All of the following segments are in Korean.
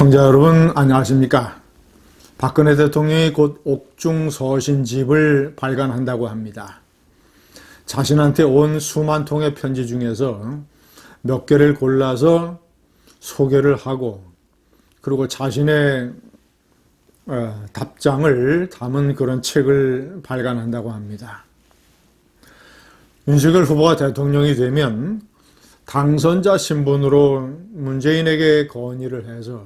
시청자 여러분 안녕하십니까? 박근혜 대통령이 곧 옥중서신집을 발간한다고 합니다. 자신한테 온 수만 통의 편지 중에서 몇 개를 골라서 소개를 하고 그리고 자신의 답장을 담은 그런 책을 발간한다고 합니다. 윤석열 후보가 대통령이 되면 당선자 신분으로 문재인에게 건의를 해서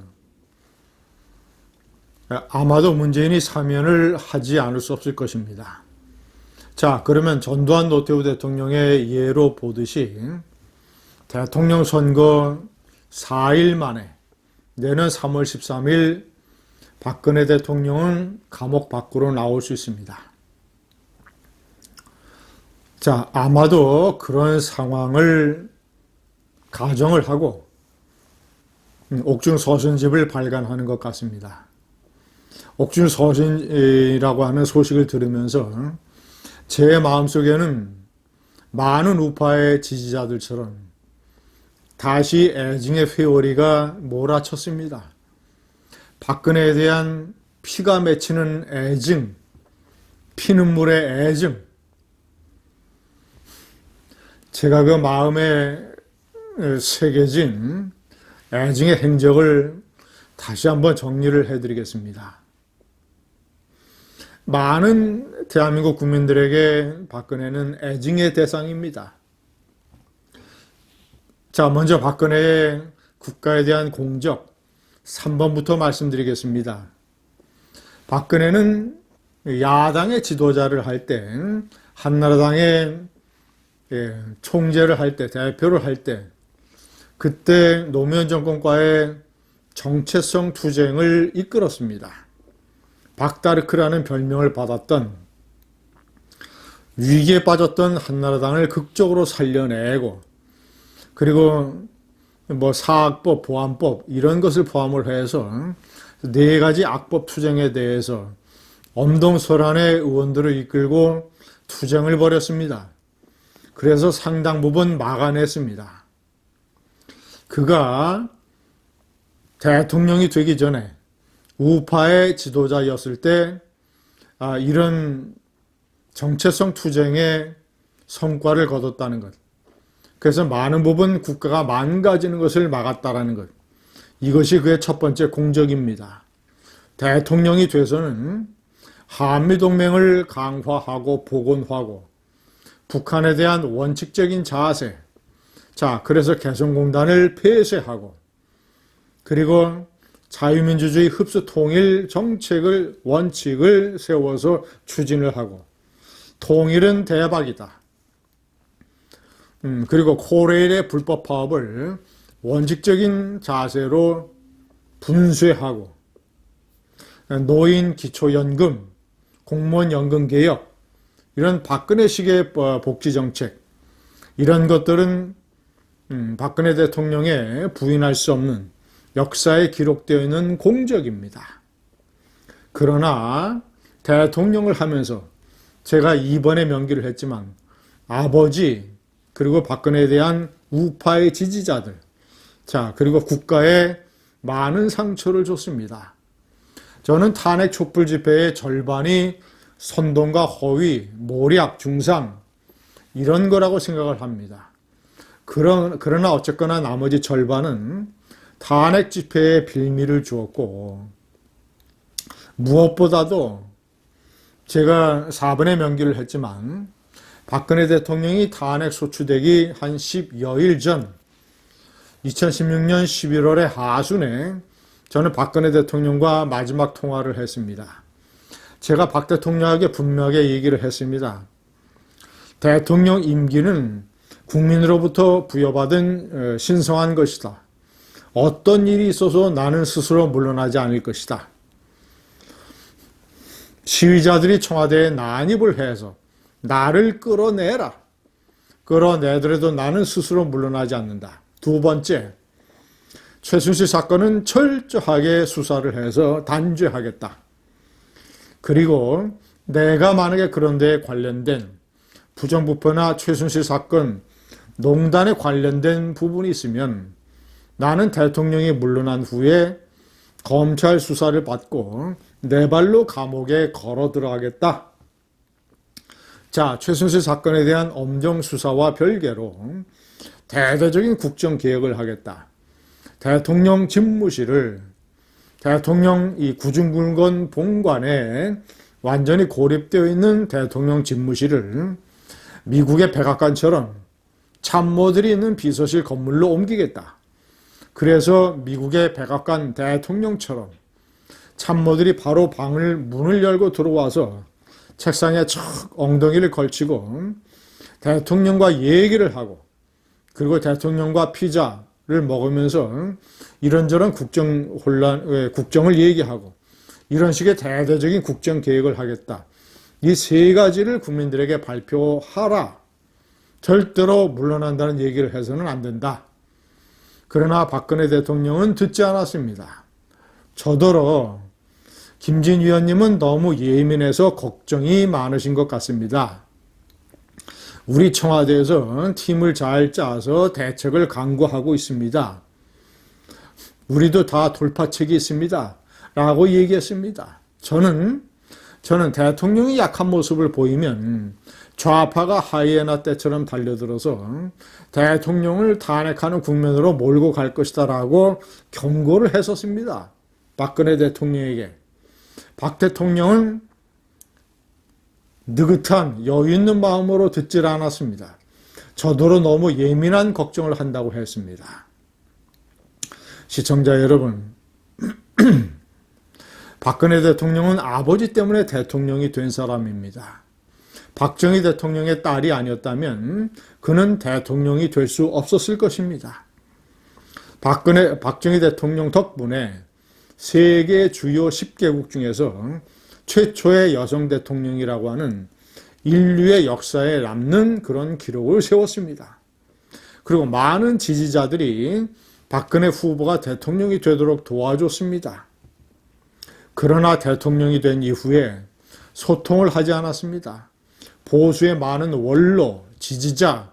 아마도 문재인이 사면을 하지 않을 수 없을 것입니다. 자, 그러면 전두환 노태우 대통령의 예로 보듯이 대통령 선거 4일 만에 내년 3월 13일 박근혜 대통령은 감옥 밖으로 나올 수 있습니다. 자, 아마도 그런 상황을 가정을 하고 옥중서신집을 발간하는 것 같습니다. 옥중서신이라고 하는 소식을 들으면서 제 마음속에는 많은 우파의 지지자들처럼 다시 애증의 회오리가 몰아쳤습니다. 박근혜에 대한 피가 맺히는 애증, 피눈물의 애증. 제가 그 마음에 새겨진 애증의 행적을 다시 한번 정리를 해드리겠습니다. 많은 대한민국 국민들에게 박근혜는 애증의 대상입니다. 자, 먼저 박근혜의 국가에 대한 공적 3번부터 말씀드리겠습니다. 박근혜는 야당의 지도자를 할 때, 한나라당의 총재를 할 때, 대표를 할 때, 그때 노무현 정권과의 정체성 투쟁을 이끌었습니다. 박다르크라는 별명을 받았던 위기에 빠졌던 한나라당을 극적으로 살려내고 그리고 사학법, 보안법 이런 것을 포함을 해서 4가지 악법 투쟁에 대해서 엄동설안의 의원들을 이끌고 투쟁을 벌였습니다. 그래서 상당 부분 막아냈습니다. 그가 대통령이 되기 전에 우파의 지도자였을 때 이런 정체성 투쟁의 성과를 거뒀다는 것. 그래서 많은 부분 국가가 망가지는 것을 막았다라는 것. 이것이 그의 첫 번째 공적입니다. 대통령이 돼서는 한미동맹을 강화하고 복원하고 북한에 대한 원칙적인 자세, 자, 그래서 개성공단을 폐쇄하고 그리고 자유민주주의 흡수통일 정책을 원칙을 세워서 추진을 하고 통일은 대박이다. 그리고 코레일의 불법 파업을 원칙적인 자세로 분쇄하고 노인 기초연금, 공무원 연금 개혁 이런 박근혜식의 복지정책 이런 것들은 박근혜 대통령의 부인할 수 없는 역사에 기록되어 있는 공적입니다. 그러나 대통령을 하면서 제가 2번에 명기를 했지만 아버지 그리고 박근혜에 대한 우파의 지지자들 자 그리고 국가에 많은 상처를 줬습니다. 저는 탄핵 촛불 집회의 절반이 선동과 허위, 모략, 중상 이런 거라고 생각을 합니다. 그러나 어쨌거나 나머지 절반은 탄핵 집회에 빌미를 주었고 무엇보다도 제가 4번에 명기를 했지만 박근혜 대통령이 탄핵 소추되기 한 10여일 전 2016년 11월의 하순에 저는 박근혜 대통령과 마지막 통화를 했습니다. 제가 박 대통령에게 분명하게 얘기를 했습니다. 대통령 임기는 국민으로부터 부여받은 신성한 것이다. 어떤 일이 있어서 나는 스스로 물러나지 않을 것이다. 시위자들이 청와대에 난입을 해서 나를 끌어내라. 끌어내더라도 나는 스스로 물러나지 않는다. 2번째, 최순실 사건은 철저하게 수사를 해서 단죄하겠다. 그리고 내가 만약에 그런 데에 관련된 부정부패나 최순실 사건, 농단에 관련된 부분이 있으면 나는 대통령이 물러난 후에 검찰 수사를 받고 네 발로 감옥에 걸어 들어가겠다. 자, 최순실 사건에 대한 엄정 수사와 별개로 대대적인 국정개혁을 하겠다. 대통령 집무실을 대통령 이 구중물건 본관에 완전히 고립되어 있는 대통령 집무실을 미국의 백악관처럼 참모들이 있는 비서실 건물로 옮기겠다. 그래서 미국의 백악관 대통령처럼 참모들이 바로 문을 열고 들어와서 책상에 척 엉덩이를 걸치고 대통령과 얘기를 하고 그리고 대통령과 피자를 먹으면서 이런저런 국정을 얘기하고 이런 식의 대대적인 국정계획을 하겠다. 이 세 가지를 국민들에게 발표하라. 절대로 물러난다는 얘기를 해서는 안 된다. 그러나 박근혜 대통령은 듣지 않았습니다. 저더러 김진 위원님은 너무 예민해서 걱정이 많으신 것 같습니다. 우리 청와대에서 팀을 잘 짜서 대책을 강구하고 있습니다. 우리도 다 돌파책이 있습니다. 라고 얘기했습니다. 저는 대통령이 약한 모습을 보이면 좌파가 하이에나 때처럼 달려들어서 대통령을 탄핵하는 국면으로 몰고 갈 것이다 라고 경고를 했었습니다. 박근혜 대통령에게. 박 대통령은 느긋한 여유 있는 마음으로 듣질 않았습니다. 저더러 너무 예민한 걱정을 한다고 했습니다. 시청자 여러분, 박근혜 대통령은 아버지 때문에 대통령이 된 사람입니다. 박정희 대통령의 딸이 아니었다면 그는 대통령이 될 수 없었을 것입니다. 박정희 대통령 덕분에 세계 주요 10개국 중에서 최초의 여성 대통령이라고 하는 인류의 역사에 남는 그런 기록을 세웠습니다. 그리고 많은 지지자들이 박근혜 후보가 대통령이 되도록 도와줬습니다. 그러나 대통령이 된 이후에 소통을 하지 않았습니다. 보수의 많은 원로, 지지자,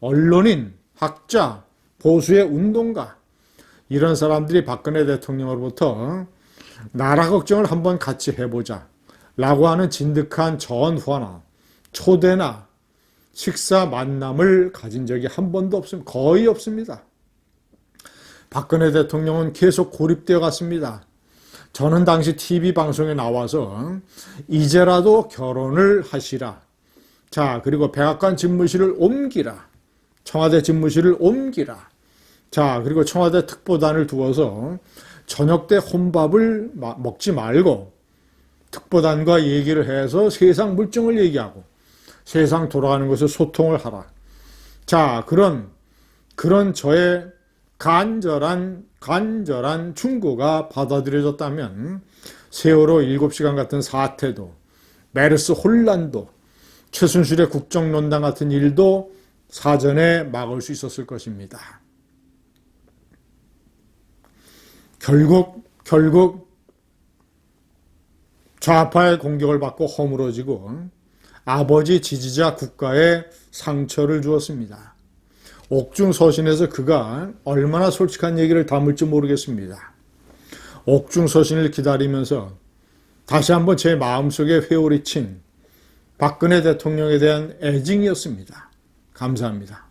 언론인, 학자, 보수의 운동가 이런 사람들이 박근혜 대통령으로부터 나라 걱정을 한번 같이 해보자 라고 하는 진득한 전화나 초대나 식사 만남을 가진 적이 한 번도 없습니다. 거의 없습니다. 박근혜 대통령은 계속 고립되어 갔습니다. 저는 당시 TV 방송에 나와서 이제라도 결혼을 하시라. 자, 그리고 백악관 집무실을 옮기라. 청와대 집무실을 옮기라. 자, 그리고 청와대 특보단을 두어서 저녁 때 혼밥을 먹지 말고 특보단과 얘기를 해서 세상 물정을 얘기하고 세상 돌아가는 것을 소통을 하라. 자, 그런 저의 간절한 충고가 받아들여졌다면 세월호 7시간 같은 사태도 메르스 혼란도 최순실의 국정농단 같은 일도 사전에 막을 수 있었을 것입니다. 결국 좌파의 공격을 받고 허물어지고 아버지 지지자 국가에 상처를 주었습니다. 옥중서신에서 그가 얼마나 솔직한 얘기를 담을지 모르겠습니다. 옥중서신을 기다리면서 다시 한번 제 마음속에 회오리친 박근혜 대통령에 대한 애증이었습니다. 감사합니다.